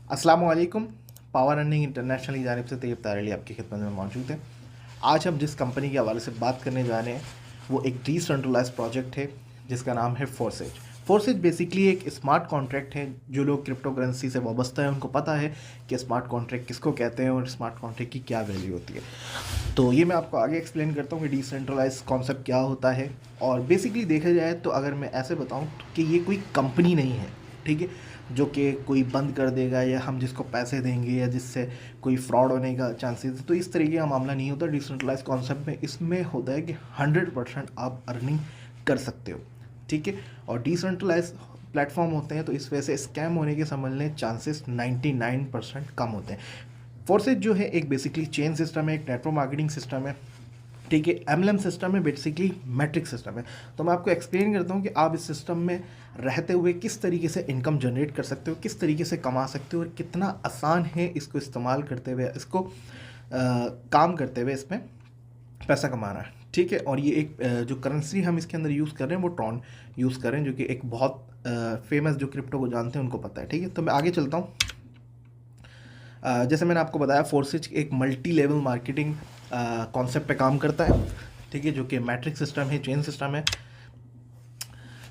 अस्सलाम वालेकुम। Power earning international की जानिब से तैयब तारली आपकी खिदमत में मौजूद है। आज हम जिस कंपनी के हवाले से बात करने जा रहे हैं वो एक डिसेंट्रलाइज प्रोजेक्ट है जिसका नाम है फोर्सेज। फोर्सेज बेसिकली एक स्मार्ट कॉन्ट्रैक्ट है। जो लोग क्रिप्टो करेंसी से वाबस्ता है उनको पता है कि स्मार्ट कॉन्ट्रैक्ट किसको कहते हैं और स्मार्ट कॉन्ट्रैक्ट की क्या वैल्यू होती है। तो ये मैं आपको आगे एक्सप्लेन करता हूँ कि डिसेंट्रलाइज कॉन्सेप्ट क्या होता है। और बेसिकली देखा जाए तो अगर मैं ऐसे बताऊँ कि ये कोई कंपनी नहीं है, ठीक है, जो कि कोई बंद कर देगा या हम जिसको पैसे देंगे या जिससे कोई फ्रॉड होने का चांसेस, तो इस तरीके का मामला नहीं होता डिसेंट्रलाइज कॉन्सेप्ट में। इसमें होता है कि 100% आप अर्निंग कर सकते हो, ठीक है। और डिसेंट्रलाइज प्लेटफॉर्म होते हैं तो इस वजह से स्कैम होने के समझने चांसेस 99% कम होते हैं। फोर्सेज जो है एक बेसिकली चेन सिस्टम है, एक नेटवर्क मार्केटिंग सिस्टम है, ठीक है। एमएलएम सिस्टम है, बेसिकली मैट्रिक सिस्टम है। तो मैं आपको एक्सप्लेन करता हूँ कि आप इस सिस्टम में रहते हुए किस तरीके से इनकम जनरेट कर सकते हो, किस तरीके से कमा सकते हो और कितना आसान है इसको इस्तेमाल करते हुए, इसको काम करते हुए इसमें पैसा कमाना है, ठीक है। और ये एक जो करेंसी हम इसके अंदर यूज़ कर रहे हैं वो ट्रॉन यूज़ कर रहे हैं, जो कि एक बहुत फेमस, जो क्रिप्टो को जानते हैं उनको पता है, ठीक है। तो मैं आगे चलता हूँ। जैसे मैंने आपको बताया फोर्सेज एक मल्टी लेवल मार्केटिंग कॉन्सेप्ट पे काम करता है, ठीक है, जो कि मैट्रिक सिस्टम है, चेन सिस्टम है।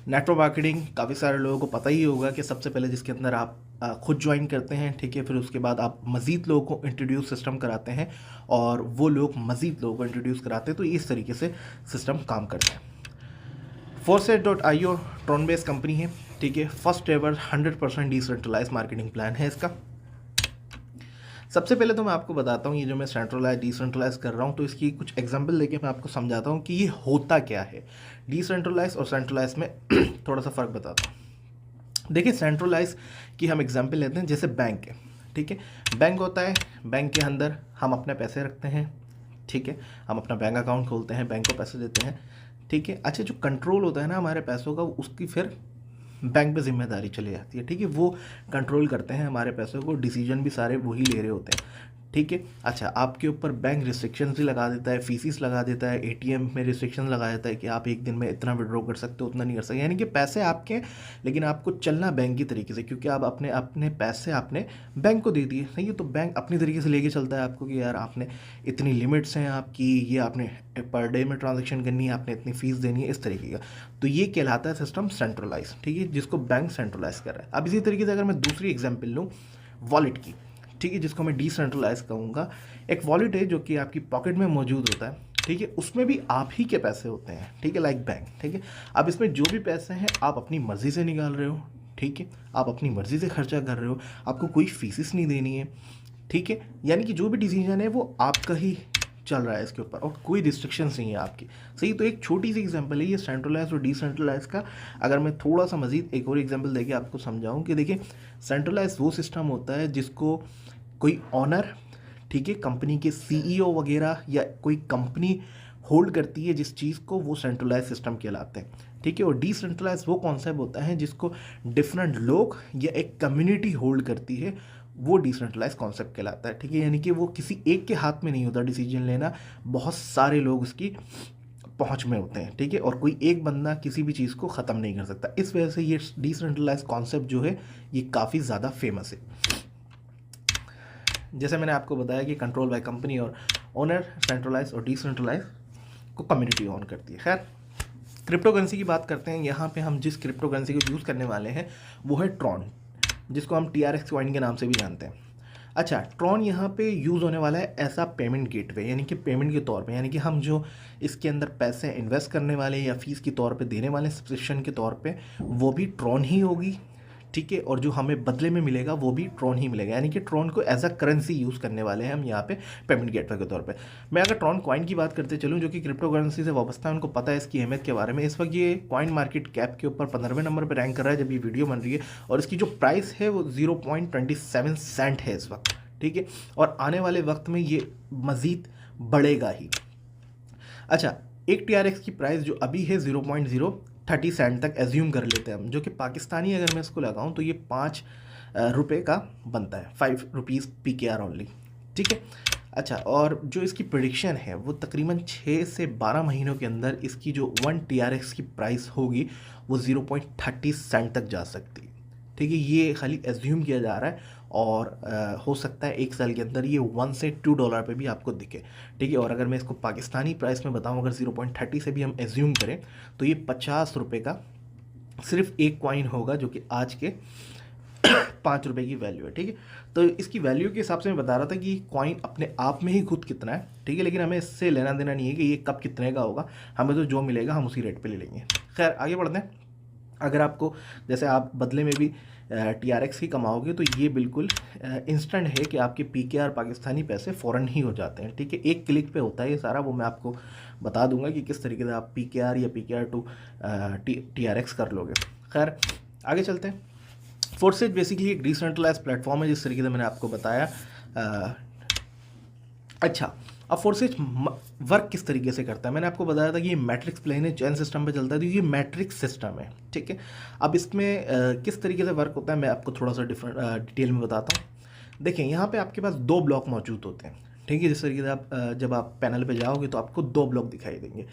नेटवर्क मार्केटिंग काफ़ी सारे लोगों को पता ही होगा कि सबसे पहले जिसके अंदर आप खुद ज्वाइन करते हैं, ठीक है, फिर उसके बाद आप मज़ीद लोगों को इंट्रोड्यूस सिस्टम कराते हैं और वो लोग मज़ीद लोगों को इंट्रोड्यूस कराते हैं। तो इस तरीके से सिस्टम काम करता है। Forset.io ट्रॉन बेस्ड कंपनी है, ठीक है। First ever 100% decentralize marketing plan है इसका। सबसे पहले तो मैं आपको बताता हूँ ये जो मैं सेंट्रलाइज डिसेंट्रलाइज कर रहा हूँ तो इसकी कुछ एग्जांपल लेके मैं आपको समझाता हूँ कि ये होता क्या है। डिसेंट्रलाइज और सेंट्रलाइज में थोड़ा सा फ़र्क बताता हूँ। देखिए, सेंट्रलाइज की हम एग्जांपल लेते हैं, जैसे बैंक है, ठीक है। बैंक होता है, बैंक के अंदर हम अपने पैसे रखते हैं, ठीक है। हम अपना बैंक अकाउंट खोलते हैं, बैंक को पैसे देते हैं, ठीक है। अच्छा, जो कंट्रोल होता है ना हमारे पैसों का, उसकी फिर बैंक पे जिम्मेदारी चली जाती है, ठीक है। वो कंट्रोल करते हैं हमारे पैसों को, डिसीजन भी सारे वही ले रहे होते हैं, ठीक है। अच्छा, आपके ऊपर बैंक रिस्ट्रिक्शंस भी लगा देता है, फीसिस लगा देता है, एटीएम में रिस्ट्रिक्शन लगा देता है कि आप एक दिन में इतना विड्रॉ कर सकते हो, उतना नहीं कर सकते। यानी कि पैसे आपके हैं लेकिन आपको चलना बैंक की तरीके से, क्योंकि आप अपने अपने पैसे आपने बैंक को दे दिए, सही है। तो बैंक अपनी तरीके से लेके चलता है आपको कि यार आपने इतनी लिमिट्स हैं आपकी, ये आपने पर डे में ट्रांजेक्शन करनी है, आपने इतनी फीस देनी है, इस तरीके का। तो ये कहलाता है सिस्टम सेंट्रलाइज, ठीक है, जिसको बैंक सेंट्रलाइज कर रहा है। अब इसी तरीके से अगर मैं दूसरी एग्जाम्पल लूँ वॉलेट की, ठीक है, जिसको मैं डिसेंट्रलाइज कहूँगा। एक वॉलेट है जो कि आपकी पॉकेट में मौजूद होता है, ठीक है। उसमें भी आप ही के पैसे होते हैं, ठीक है, लाइक बैंक, ठीक है। अब इसमें जो भी पैसे हैं आप अपनी मर्ज़ी से निकाल रहे हो, ठीक है। आप अपनी मर्ज़ी से खर्चा कर रहे हो, आपको कोई फीसिस नहीं देनी है, ठीक है। यानी कि जो भी डिसीजन है वो आपका ही चल रहा है इसके ऊपर और कोई रिस्ट्रिक्शंस नहीं है आपकी, सही। तो एक छोटी सी एग्जांपल है ये सेंट्रलाइज और डिसेंट्रलाइज का। अगर मैं थोड़ा सा मजीद एक और एग्जांपल देके आपको समझाऊं कि देखिए, सेंट्रलाइज वो सिस्टम होता है जिसको कोई ऑनर, ठीक है, कंपनी के सीईओ वगैरह या कोई कंपनी होल्ड करती है जिस चीज़ को, वो सेंट्रलाइज सिस्टम कहलाते हैं, ठीक है। और डिसेंट्रलाइज वो कॉन्सेप्ट होता है जिसको डिफरेंट लोग या एक कम्युनिटी होल्ड करती है, वो डिसेंट्रलाइज कॉन्सेप्ट कहलाता है, ठीक है। यानी कि वो किसी एक के हाथ में नहीं होता डिसीजन लेना, बहुत सारे लोग उसकी पहुंच में होते हैं, ठीक है। और कोई एक बंदा किसी भी चीज़ को ख़त्म नहीं कर सकता। इस वजह से ये डिसेंट्रलाइज कॉन्सेप्ट जो है ये काफ़ी ज़्यादा फेमस है। जैसे मैंने आपको बताया कि कंट्रोल बाय कंपनी और ओनर, सेंट्रलाइज और डिसेंट्रलाइज को कम्युनिटी ऑन करती है। खैर, क्रिप्टो करेंसी की बात करते हैं। यहाँ पे हम जिस क्रिप्टो करेंसी को यूज़ करने वाले हैं वो है ट्रॉन, जिसको हम TRX कॉइन के नाम से भी जानते हैं। अच्छा, ट्रॉन यहाँ पे यूज़ होने वाला है ऐसा पेमेंट गेटवे, यानी कि पेमेंट के तौर पे, यानी कि हम जो इसके अंदर पैसे इन्वेस्ट करने वाले या फीस के तौर पे देने वाले, सब्सक्रिप्शन के तौर पे, वो भी ट्रॉन ही होगी, ठीक है। और जो हमें बदले में मिलेगा वो भी ट्रॉन ही मिलेगा, यानी कि ट्रॉन को एज अ करेंसी यूज़ करने वाले हैं हम यहाँ पे पेमेंट गेटवे के तौर पे। मैं अगर ट्रॉन कॉइन की बात करते चलूँ जो कि क्रिप्टो करेंसी से वाबस्ता है, उनको पता है इसकी अहमियत के बारे में। इस वक्त ये कॉइन मार्केट कैप के ऊपर 15वें नंबर पर रैंक कर रहा है जब ये वीडियो बन रही है, और इसकी जो प्राइस है वो 0.27 सेंट है इस वक्त, ठीक है। और आने वाले वक्त में ये मज़ीद बढ़ेगा ही। अच्छा, एक TRX की प्राइस जो अभी है 0.030 सेंट तक एज्यूम कर लेते हैं हम, जो कि पाकिस्तानी अगर मैं इसको लगाऊं तो ये 5 रुपये का बनता है, 5 रुपीज़ PKR ओनली, ठीक है। अच्छा, और जो इसकी प्रेडिक्शन है वो तकरीबन 6 से 12 महीनों के अंदर इसकी जो 1 TRX की प्राइस होगी वो 0.30 सेंट तक जा सकती है, ठीक है, ये खाली एज्यूम किया जा रहा है और हो सकता है 1 साल के अंदर ये $1 से $2 पे भी आपको दिखे। ठीक है, और अगर मैं इसको पाकिस्तानी प्राइस में बताऊं, अगर 0.30 से भी हम एज्यूम करें तो ये ₹50 का सिर्फ एक कॉइन होगा, जो कि आज के ₹5 की वैल्यू है। ठीक है, तो इसकी वैल्यू के हिसाब से मैं बता रहा था कि कॉइन अपने आप में ही खुद कितना है। ठीक है, लेकिन हमें इससे लेना देना नहीं है कि ये कब कितने का होगा, हमें तो जो मिलेगा हम उसी रेट पे ले लेंगे। खैर आगे बढ़ते हैं। अगर आपको जैसे आप बदले में भी TRX ही कमाओगे तो ये बिल्कुल इंस्टेंट है कि आपके PKR पाकिस्तानी पैसे फ़ौरन ही हो जाते हैं। ठीक है, एक क्लिक पे होता है ये सारा, वो मैं आपको बता दूंगा कि किस तरीके से आप PKR या PKR टू TRX कर लोगे। खैर आगे चलते हैं। फोर्सेज बेसिकली एक डिसेंट्रलाइज प्लेटफॉर्म है, जिस तरीके से मैंने आपको बताया। अच्छा, अब फोर्सेज वर्क किस तरीके से करता है, मैंने आपको बताया था कि ये मैट्रिक्स प्लेन है, चैन सिस्टम पे चलता है, तो ये मैट्रिक्स सिस्टम है। ठीक है, अब इसमें किस तरीके से वर्क होता है मैं आपको थोड़ा सा डिटेल में बताता हूँ। देखिए, यहाँ पे आपके पास 2 ब्लॉक मौजूद होते हैं। ठीक है, जिस तरीके से आप जब आप पैनल पे जाओगे तो आपको 2 ब्लॉक दिखाई देंगे।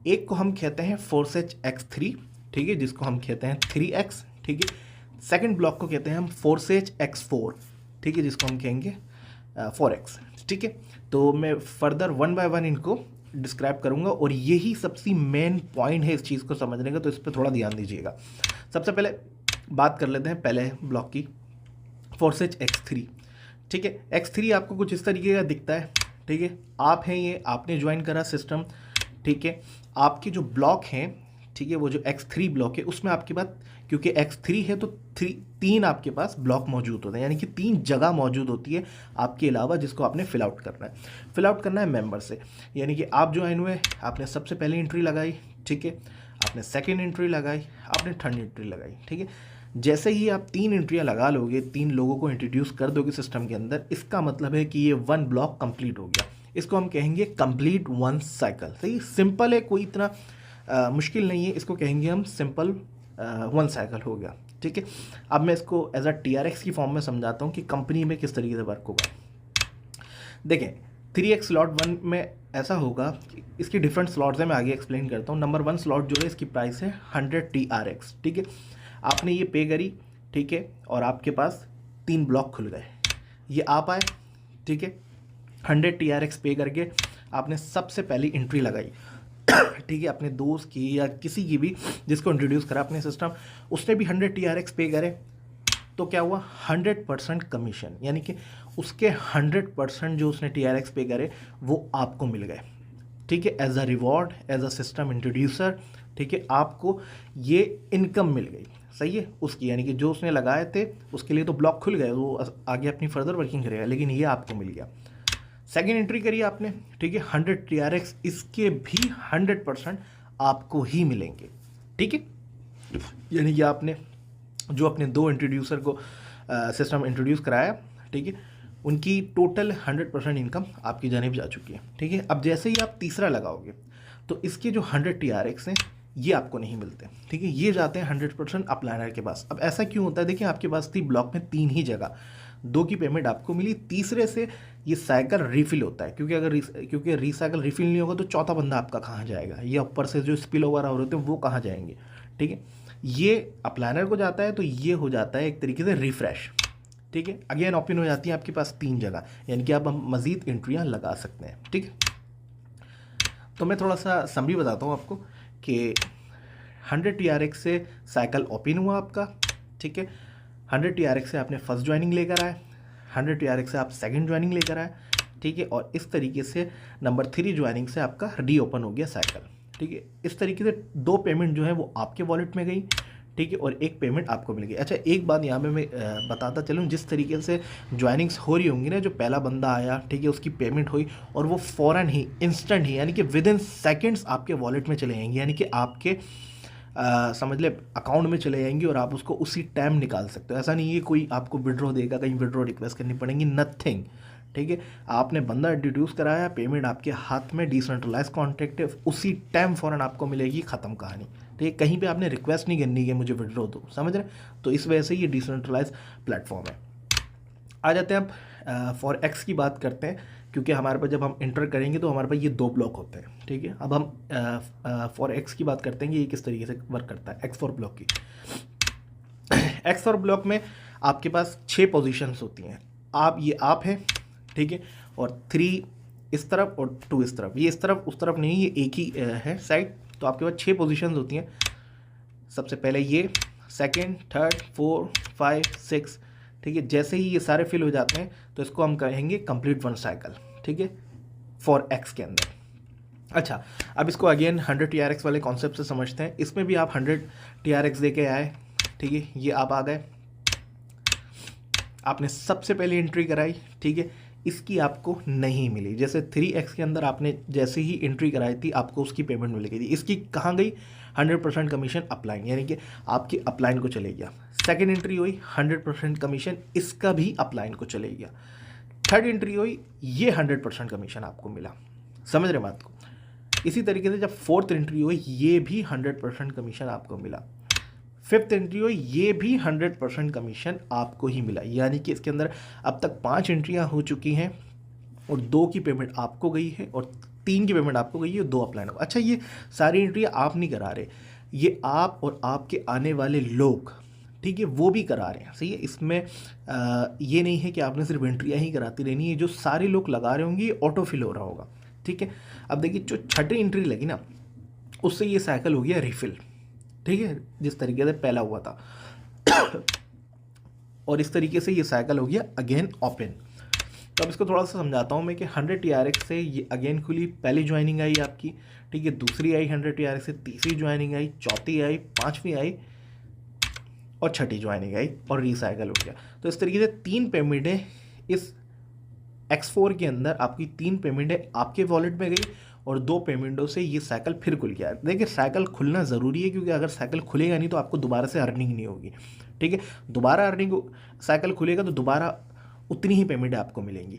एक को हम कहते हैं फोर्सेज X3, ठीक है, जिसको हम कहते हैं 3X। ठीक है, सेकेंड ब्लॉक को कहते हैं हम फोर्सेज X4, ठीक है, जिसको हम कहेंगे 4X। ठीक है, तो मैं फर्दर 1 बाय 1 इनको डिस्क्राइब करूंगा और यही सबसे मेन पॉइंट है इस चीज़ को समझने का, तो इस पर थोड़ा ध्यान दीजिएगा। सबसे पहले बात कर लेते हैं पहले ब्लॉक की, फोर्सेज X3। ठीक है, X3 आपको कुछ इस तरीके का दिखता है। ठीक है, आप हैं ये, आपने ज्वाइन करा सिस्टम। ठीक है, आपके जो ब्लॉक हैं, ठीक है, वो जो X3 ब्लॉक है उसमें आपके पास, क्योंकि X3 है तो 3 आपके पास ब्लॉक मौजूद होते हैं, यानी कि 3 जगह मौजूद होती है आपके अलावा, जिसको आपने फिल आउट करना है। फिल आउट करना है मेंबर से, यानी कि आप ज्वाइन हुए, आपने सबसे पहले एंट्री लगाई। ठीक है, आपने सेकेंड एंट्री लगाई, आपने थर्ड एंट्री लगाई। ठीक है, जैसे ही आप 3 एंट्रियाँ लगा लोगे, 3 लोगों को इंट्रोड्यूस कर दोगे सिस्टम के अंदर, इसका मतलब है कि ये 1 ब्लॉक कंप्लीट हो गया। इसको हम कहेंगे कंप्लीट 1 साइकिल। सही, सिंपल है, कोई इतना मुश्किल नहीं है, इसको कहेंगे हम सिंपल 1 साइकिल हो गया। ठीक है, अब मैं इसको एज अ TRX की फॉर्म में समझाता हूँ कि कंपनी में किस तरीके से वर्क होगा। देखें, 3X स्लॉट 1 में ऐसा होगा कि इसकी डिफरेंट स्लॉट्स हैं, मैं आगे एक्सप्लेन करता हूँ। नंबर 1 स्लॉट जो है इसकी प्राइस है 100 TRX। ठीक है, आपने ये पे करी। ठीक है, और आपके पास 3 ब्लॉक खुल गए, ये आप आए। ठीक है, 100 TRX पे करके आपने सबसे पहली एंट्री लगाई। ठीक है, अपने दोस्त की या किसी की भी जिसको इंट्रोड्यूस करा अपने सिस्टम, उसने भी 100 TRX पे करे, तो क्या हुआ, 100% कमीशन, यानी कि उसके 100% जो उसने TRX पे करे वो आपको मिल गए। ठीक है, as a reward, as a system introducer. ठीक है, आपको ये इनकम मिल गई। सही है, उसकी, यानी कि जो उसने लगाए थे उसके लिए तो ब्लॉक खुल गए, वो आगे अपनी फर्दर वर्किंग करेगा, लेकिन ये आपको मिल गया। सेकेंड एंट्री करी आपने। ठीक है, 100 TRX, इसके भी 100% आपको ही मिलेंगे। ठीक है, यानी कि आपने जो अपने 2 इंट्रोड्यूसर को सिस्टम इंट्रोड्यूस कराया, ठीक है, उनकी टोटल 100% इनकम आपकी जानिब जा चुकी है। ठीक है, अब जैसे ही आप तीसरा लगाओगे तो इसके जो 100 TRX हैं ये आपको नहीं मिलते। ठीक है, ये जाते हैं 100% अपलाइनर के पास। अब ऐसा क्यों होता है, देखिए आपके पास थी ब्लॉक में 3 ही जगह, 2 की पेमेंट आपको मिली, तीसरे से ये साइकिल रिफिल होता है, क्योंकि रीसाइकिल रिफिल नहीं होगा तो चौथा बंदा आपका कहाँ जाएगा, ये ऊपर से जो स्पिल ओवर हो रहे होते हैं वो कहाँ जाएंगे। ठीक है, ये अपलाइनर को जाता है तो ये हो जाता है एक तरीके से रिफ्रेश। ठीक है, अगेन ओपन हो जाती है आपके पास 3 जगह, यानी कि आप मज़ीद एंट्रियाँ लगा सकते हैं। ठीक है, तो मैं थोड़ा सा समरी बताता हूँ आपको कि 100 TRX से साइकिल ओपन हुआ आपका। ठीक है, 100 TRX से आपने फर्स्ट ज्वाइनिंग लेकर आए, 100 TRX से आप सेकंड ज्वाइनिंग लेकर आए। ठीक है, और इस तरीके से नंबर 3 ज्वाइनिंग से आपका री ओपन हो गया साइकिल। ठीक है, इस तरीके से 2 पेमेंट जो है वो आपके वॉलेट में गई। ठीक है, और एक पेमेंट आपको मिल गई। अच्छा, एक बात यहाँ पे मैं बताता चलूँ, जिस तरीके से ज्वाइनिंग्स हो रही होंगी ना, जो पहला बंदा आया, ठीक है, उसकी पेमेंट हुई और वो फ़ौरन ही, इंस्टेंट ही, यानी कि विद इन सेकेंड्स आपके वॉलेट में चले जाएंगी, यानी कि आपके समझ ले अकाउंट में चले जाएंगी और आप उसको उसी टाइम निकाल सकते हो। ऐसा नहीं है कोई आपको विड्रॉ देगा, कहीं विड्रॉ रिक्वेस्ट करनी पड़ेगी, नथिंग। ठीक है, आपने बंदा इंट्रोड्यूस कराया, पेमेंट आपके हाथ में, डिसेंट्रलाइज कॉन्ट्रैक्ट है, उसी टाइम फ़ौरन आपको मिलेगी, ख़त्म कहानी। ठीक है, कहीं पे आपने रिक्वेस्ट नहीं करनी है मुझे विड्रॉ दो, समझ रहे। तो इस वजह से ये डिसेंट्रलाइज प्लेटफॉर्म है। आ जाते हैं अब फॉर एक्स की बात करते हैं, क्योंकि हमारे पास जब हम इंटर करेंगे तो हमारे पास ये 2 ब्लॉक होते हैं। ठीक है, अब हम फॉर एक्स की बात करते हैं कि ये किस तरीके से वर्क करता है, X4 ब्लॉक की। एक्स और ब्लॉक में आपके पास 6 पोजीशंस होती हैं। आप है, ठीक है, और 3 इस तरफ और 2 इस तरफ। ये इस तरफ उस तरफ नहीं, ये एक ही है साइड। तो आपके पास 6 पोजीशंस होती हैं। सबसे पहले ये, सेकंड, थर्ड, 4, 5, 6, ठीक है। जैसे ही ये सारे फिल हो जाते हैं तो इसको हम कहेंगे कंप्लीट 1 साइकिल, ठीक है, फॉर एक्स के अंदर। अच्छा, अब इसको अगेन 100 TRX वाले कॉन्सेप्ट से समझते हैं। इसमें भी आप 100 TRX दे के आए, ठीक है, ये आप आ गए, आपने सबसे पहले एंट्री कराई, ठीक है, इसकी आपको नहीं मिली। जैसे 3x के अंदर आपने जैसे ही एंट्री कराई थी आपको उसकी पेमेंट मिल गई थी, इसकी कहाँ गई? 100% कमीशन अपलाइन, यानी कि आपकी अपलाइन को चले गया। सेकेंड एंट्री हुई 100% कमीशन, इसका भी अपलाइन को चले गया। थर्ड एंट्री हुई, ये 100% कमीशन आपको मिला। समझ रहे बात को? इसी तरीके से जब फोर्थ एंट्री हुई ये भी 100% कमीशन आपको मिला। फिफ्थ एंट्री हुई ये भी 100% कमीशन आपको ही मिला। यानी कि इसके अंदर अब तक 5 एंट्रियां हो चुकी हैं और 2 की पेमेंट आपको गई है और 3 की पेमेंट आपको गई है, 2 अपलाइन हो। अच्छा, ये सारी एंट्रियां आप नहीं करा रहे, ये आप और आपके आने वाले लोग, ठीक है, वो भी करा रहे हैं। सही है, इसमें ये नहीं है कि आपने सिर्फ एंट्रियाँ ही कराती रहनी है। जो सारे लोग लगा रहे होंगे ये ऑटो फिल हो रहा होगा, ठीक है। अब देखिए, जो छठी एंट्री लगी ना उससे ये साइकिल हो गया रिफिल, ठीक है, जिस तरीके से पहला हुआ था और इस तरीके से ये साइकिल हो गया अगेन ओपन। तो अब इसको थोड़ा सा समझाता हूँ मैं कि 100 TRX से ये अगेन खुली, पहली ज्वाइनिंग आई आपकी, ठीक है, दूसरी आई 100 TRX से, तीसरी ज्वाइनिंग आई, चौथी आई, पांचवी आई और छठी ज्वाइनिंग आई और रिसाइकिल हो गया। तो इस तरीके से 3 पेमेंटें इस X4 के अंदर आपकी 3 पेमेंटें आपके वॉलेट में गई और 2 पेमेंटों से ये साइकिल फिर खुल गया। देखिए, साइकिल खुलना ज़रूरी है क्योंकि अगर साइकिल खुलेगा नहीं तो आपको दोबारा से अर्निंग नहीं होगी, ठीक है। दोबारा अर्निंग साइकिल खुलेगा तो दोबारा उतनी ही पेमेंटें आपको मिलेंगी,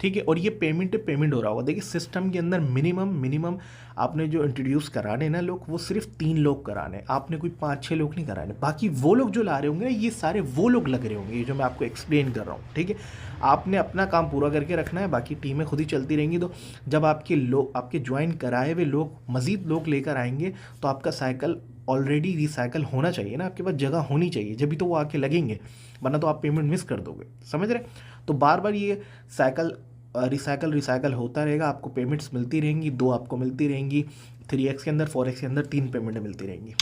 ठीक है। और ये पेमेंट हो रहा होगा। देखिए, सिस्टम के अंदर मिनिमम आपने जो इंट्रोड्यूस कराने ना लोग, वो सिर्फ 3 लोग कराने, आपने कोई 5-6 लोग नहीं कराने। बाकी वो लोग जो ला रहे होंगे ना, ये सारे वो लोग लग रहे होंगे, ये जो मैं आपको एक्सप्लेन कर रहा हूँ, ठीक है। आपने अपना काम पूरा करके रखना है, बाकी टीमें खुद ही चलती रहेंगी। तो जब आपके ज्वाइन कराए हुए लोग मज़ीद लोग लेकर आएंगे तो आपका साइकिल ऑलरेडी रिसाइकल होना चाहिए ना, आपके पास जगह होनी चाहिए, जब भी तो वो आके लगेंगे, वरना तो आप पेमेंट मिस कर दोगे। समझ रहे? तो बार बार ये साइकिल रिसाइकल होता रहेगा, आपको पेमेंट्स मिलती रहेंगी, 2 आपको मिलती रहेंगी 3x के अंदर, 4x के अंदर 3 पेमेंटें मिलती रहेंगी,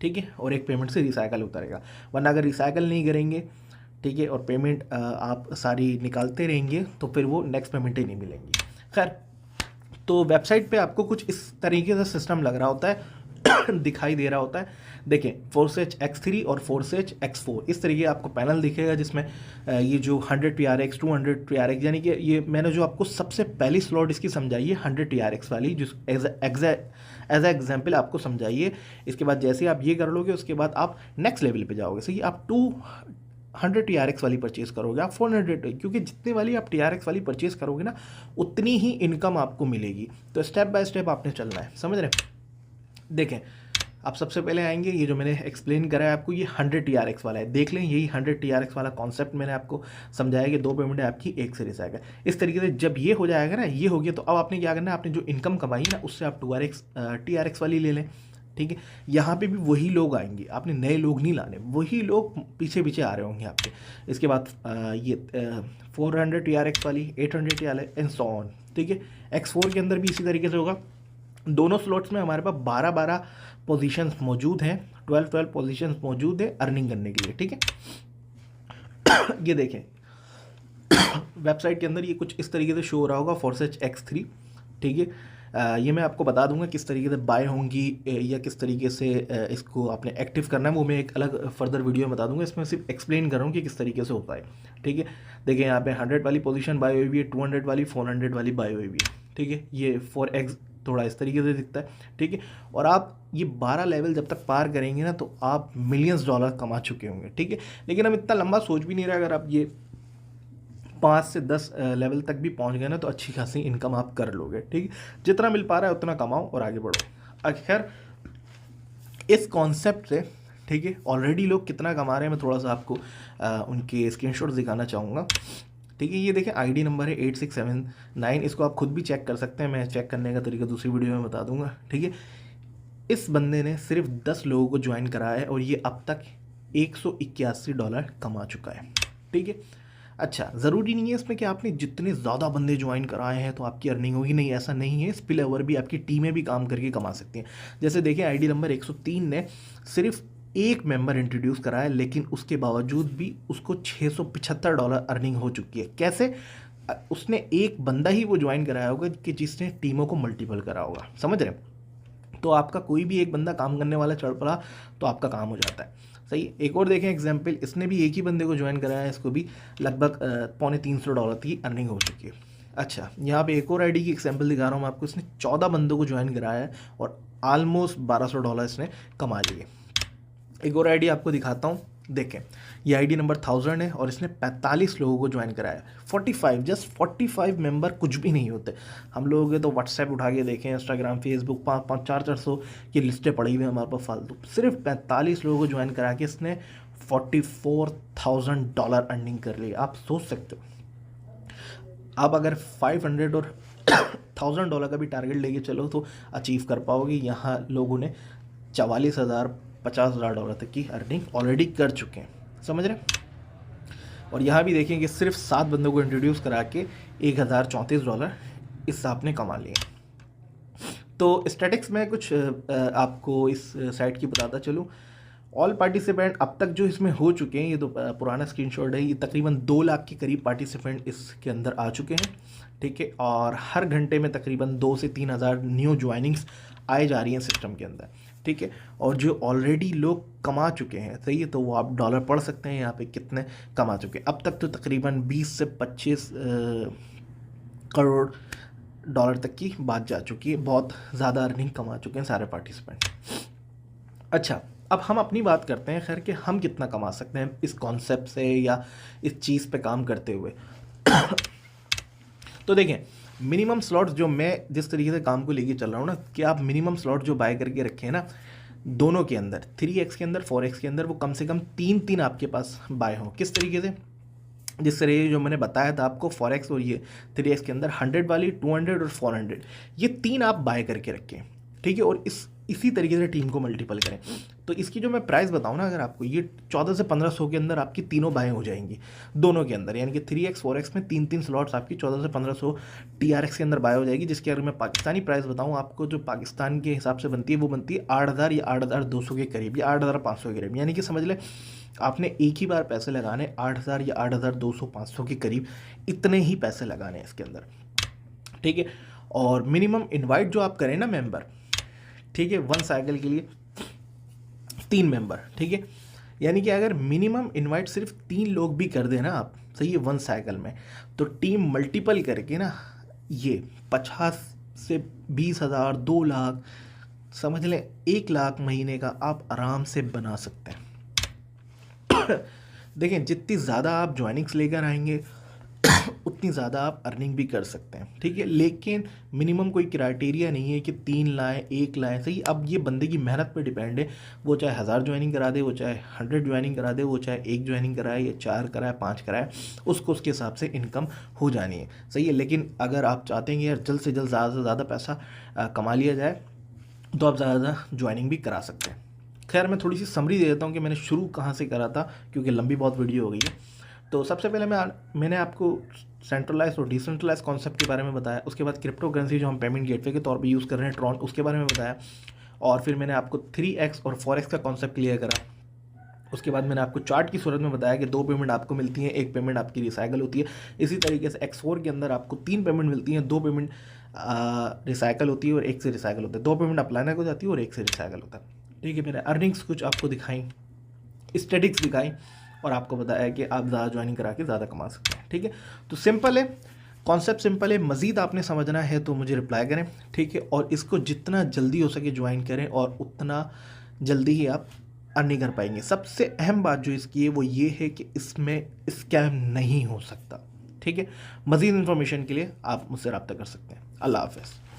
ठीक है, और 1 पेमेंट से रिसाइकल होता रहेगा। वरना अगर रिसाइकल नहीं करेंगे, ठीक है, और पेमेंट आप सारी निकालते रहेंगे तो फिर वो नेक्स्ट पेमेंट ही नहीं मिलेंगी। खैर, तो वेबसाइट पे आपको कुछ इस तरीके से सिस्टम लग रहा होता है दिखाई दे रहा होता है। देखें, 4H X3 और 4H X4 इस तरीके आपको पैनल दिखेगा, जिसमें ये जो 100 TRX 200 TRX, यानी कि ये मैंने जो आपको सबसे पहली स्लॉट इसकी समझाई है 100 TRX वाली, जिस एज ए एग्जाम्पल आपको समझाइए। इसके बाद जैसे आप ये कर लोगे उसके बाद आप नेक्स्ट लेवल पे जाओगे। सही, आप 200 TRX वाली परचेज़ करोगे, आप 400, क्योंकि जितने वाली आप TRX वाली परचेज़ करोगे ना उतनी ही इनकम आपको मिलेगी। तो स्टेप बाय स्टेप आपने चलना है, समझ रहे हैं? देखें, आप सबसे पहले आएंगे, ये जो मैंने एक्सप्लेन करा है आपको, ये 100 TRX वाला है, देख लें, यही 100 TRX वाला कॉन्सेप्ट मैंने आपको समझाया कि 2 पेमेंट है आपकी, 1 से रिसाइकिल। इस तरीके से जब ये हो जाएगा ना, ये हो गया, तो अब आपने क्या करना है, आपने जो इनकम कमाई ना उससे आप 2RX TRX वाली ले लें, ठीक है। यहाँ पे भी वही लोग आएंगे, आपने नए लोग नहीं लाने, वही लोग पीछे पीछे आ रहे होंगे आपके। इसके बाद ये 400 TRX वाली, 800 TRX एंड सो ऑन, ठीक है। X4 के अंदर भी इसी तरीके से होगा। दोनों स्लॉट्स में हमारे पास 12-12 पोजीशंस मौजूद हैं, 12-12 पोजीशंस मौजूद है अर्निंग करने के लिए, ठीक है। ये देखें, वेबसाइट के अंदर ये कुछ इस तरीके से शो हो रहा होगा 4H X3, ठीक है। ये मैं आपको बता दूंगा किस तरीके से बाय होंगी या किस तरीके से इसको आपने एक्टिव करना है, वो मैं एक अलग फर्दर वीडियो में बता दूंगा। इसमें सिर्फ एक्सप्लेन कर रहा हूँ कि किस तरीके से होता है, ठीक है। देखिए, यहाँ पे 100 वाली पोजीशन बाय हुई है, 200 वाली, 400 वाली बाय हुई है, ठीक है। ये 4X थोड़ा इस तरीके से दिखता है, ठीक है। और आप ये 12 लेवल जब तक पार करेंगे ना तो आप मिलियंस डॉलर कमा चुके होंगे, ठीक है। लेकिन हम इतना लंबा सोच भी नहीं रहे, अगर आप ये 5 से 10 लेवल तक भी पहुंच गए ना तो अच्छी खासी इनकम आप कर लोगे, ठीक है। जितना मिल पा रहा है उतना कमाओ और आगे बढ़ो। खैर, इस कॉन्सेप्ट से, ठीक है, ऑलरेडी लोग कितना कमा रहे हैं मैं थोड़ा सा आपको उनके स्क्रीनशॉट दिखाना चाहूँगा, ठीक है। ये देखें, आईडी नंबर है 8679, इसको आप खुद भी चेक कर सकते हैं, मैं चेक करने का तरीका दूसरी वीडियो में बता दूंगा, ठीक है। इस बंदे ने सिर्फ 10 लोगों को ज्वाइन कराया है और ये अब तक $181 कमा चुका है। ठीक है, अच्छा ज़रूरी नहीं है इसमें कि आपने जितने ज़्यादा बंदे ज्वाइन कराए हैं तो आपकी अर्निंग होगी, नहीं ऐसा नहीं है। स्पिल ओवर भी आपकी टीमें भी काम करके कमा सकती हैं। जैसे देखिए आईडी नंबर 103 ने सिर्फ एक मेंबर इंट्रोड्यूस कराया, लेकिन उसके बावजूद भी उसको $675 अर्निंग हो चुकी है। कैसे? उसने एक बंदा ही वो ज्वाइन कराया होगा कि जिसने टीमों को मल्टीपल करा होगा, समझ रहे हैं? तो आपका कोई भी एक बंदा काम करने वाला चढ़ पड़ा तो आपका काम हो जाता है। सही, एक और देखें एग्जाम्पल, इसने भी एक ही बंदे को ज्वाइन कराया है, इसको भी लगभग $250 की अर्निंग हो चुकी है। अच्छा, यहाँ पे एक और आईडी की एग्जाम्पल दिखा रहा हूँ मैं आपको। इसने 14 बंदों को ज्वाइन कराया है और ऑलमोस्ट $1200 इसने कमा लिए। एक और आईडी आपको दिखाता हूँ, देखें ये आईडी नंबर 1000 है और इसने 45 लोगों को ज्वाइन कराया। 45, जस्ट 45 मेंबर कुछ भी नहीं होते। हम लोग तो व्हाट्सएप उठा के देखें, इंस्टाग्राम, फेसबुक, 500, 400 की लिस्टें पड़ी हुई हैं हमारे पास फालतू। सिर्फ 45 लोगों को ज्वाइन करा के इसने $44,000 अर्निंग कर ली। आप सोच सकते हो, आप अगर 500 और $1000 का भी टारगेट लेके चलो तो अचीव कर पाओगे। यहाँ लोगों ने 44,000 $50,000 तक की अर्निंग ऑलरेडी कर चुके हैं, समझ रहे हैं? और यहाँ भी देखें कि सिर्फ 7 बंदों को इंट्रोड्यूस करा के $1034 इस आपने कमा लिए। तो स्टैटिक्स में कुछ आपको इस साइट की बताता चलूँ। ऑल पार्टिसिपेंट अब तक जो इसमें हो चुके हैं, ये तो पुराना स्क्रीनशॉट है, ये तकरीबन 2 लाख के करीब पार्टिसिपेंट इसके अंदर आ चुके हैं। ठीक है, और हर घंटे में तकरीबन 2 से 3 हज़ार न्यू ज्वाइनिंग्स आए जा रही हैं सिस्टम के अंदर। ठीक है, और जो ऑलरेडी लोग कमा चुके हैं, सही है, तो वो आप डॉलर पढ़ सकते हैं यहाँ पे कितने कमा चुके हैं। अब तक तो तकरीबन 20 से 25 करोड़ डॉलर तक की बात जा चुकी है। बहुत ज़्यादा अर्निंग कमा चुके हैं सारे पार्टिसिपेंट। अच्छा, अब हम अपनी बात करते हैं खैर कि हम कितना कमा सकते हैं इस कॉन्सेप्ट से या इस चीज़ पे काम करते हुए। तो देखें, मिनिमम स्लॉट्स जो मैं जिस तरीके से काम को लेके चल रहा हूँ ना, कि आप मिनिमम स्लॉट जो बाय करके रखे हैं ना, दोनों के अंदर 3x के अंदर 4x के अंदर वो कम से कम 3 आपके पास बाय हो। किस तरीके से? जिस तरह जो मैंने बताया था आपको, 4x और ये 3x के अंदर 100 वाली, 200 और 400, ये 3 आप बाय करके रखें। ठीक है, और इसी तरीके से टीम को मल्टीपल करें। तो इसकी जो मैं प्राइस बताऊँ ना, अगर आपको, ये 14 से 1500 के अंदर आपकी तीनों बाएँ हो जाएंगी दोनों के अंदर, यानी कि 3x 4x में 3 स्लॉट्स आपकी 14 से 1500 TRX के अंदर बाय हो जाएगी। जिसकी अगर मैं पाकिस्तानी प्राइस बताऊँ आपको, जो पाकिस्तान के हिसाब से बनती है वो बनती है 8000 या 8200 के करीब, या 8500 के करीब। यानी कि समझ लें आपने एक ही बार पैसे लगाने 8000 या 8200 500 के करीब, इतने ही पैसे लगाने हैं इसके अंदर। ठीक है, और मिनिमम इन्वाइट जो आप करें ना मेंबर, ठीक है, 1 साइकिल के लिए 3 मेंबर। ठीक है, यानी कि अगर मिनिमम इनवाइट सिर्फ 3 लोग भी कर देना आप, सही है, 1 साइकिल में, तो टीम मल्टीपल करके ना ये 50 से 20,000, 2 लाख, समझ लें 1 लाख महीने का आप आराम से बना सकते हैं। देखें, जितनी ज़्यादा आप ज्वाइनिंग्स लेकर आएंगे उतनी ज़्यादा आप अर्निंग भी कर सकते हैं। ठीक है, लेकिन मिनिमम कोई क्राइटेरिया नहीं है कि 3 लाएँ 1 लाएँ, सही। अब ये बंदे की मेहनत पे डिपेंड है, वो चाहे 1000 ज्वाइनिंग करा दे, वो चाहे 100 ज्वाइनिंग करा दे, वो चाहे 1 ज्वाइनिंग कराए या 4 कराए 5 कराए, उसको उसके हिसाब से इनकम हो जानी है, सही है। लेकिन अगर आप चाहते हैं यार जल्द से ज़्यादा पैसा कमा लिया जाए, तो आप ज़्यादा ज्वाइनिंग भी करा सकते हैं। खैर, मैं थोड़ी सी समरी दे देता हूँ कि मैंने शुरू कहाँ से करा था, क्योंकि लंबी बहुत वीडियो हो गई है। तो सबसे पहले मैंने आपको सेंट्रलाइज और डिसेंट्रलाइज कॉन्सेप्ट के बारे में बताया। उसके बाद क्रिप्टो करेंसी जो हम पेमेंट गेटवे के तौर पे यूज़ कर रहे हैं, ट्रॉन, उसके बारे में बताया। और फिर मैंने आपको 3x और 4x का कॉन्सेप्ट क्लियर करा। उसके बाद मैंने आपको चार्ट की सूरत में बताया कि 2 पेमेंट आपको मिलती हैं, 1 पेमेंट आपकी रिसाइकल होती है। इसी तरीके से X4 के अंदर आपको 3 पेमेंट मिलती हैं, 2 पेमेंट रिसाइकल होती है और 1 से रिसाइकल होता है। 2 पेमेंट अप्लाइनर को जाती है और 1 से रिसाइकल होता है। ठीक है, मैंने अर्निंग्स कुछ आपको दिखाई, स्टैटिक्स दिखाई, और आपको बताया कि आप ज़्यादा ज्वाइनिंग करा के ज़्यादा कमा सकते हैं। ठीक है, तो सिंपल है, कॉन्सेप्ट सिंपल है। मज़ीद आपने समझना है तो मुझे रिप्लाई करें। ठीक है, और इसको जितना जल्दी हो सके ज्वाइन करें, और उतना जल्दी ही आप अर्निंग कर पाएंगे। सबसे अहम बात जो इसकी है वो ये है कि इसमें स्कैम नहीं हो सकता। ठीक है, मज़ीद इन्फॉर्मेशन के लिए आप मुझसे रब्ता कर सकते हैं। अल्लाह हाफ़िज़।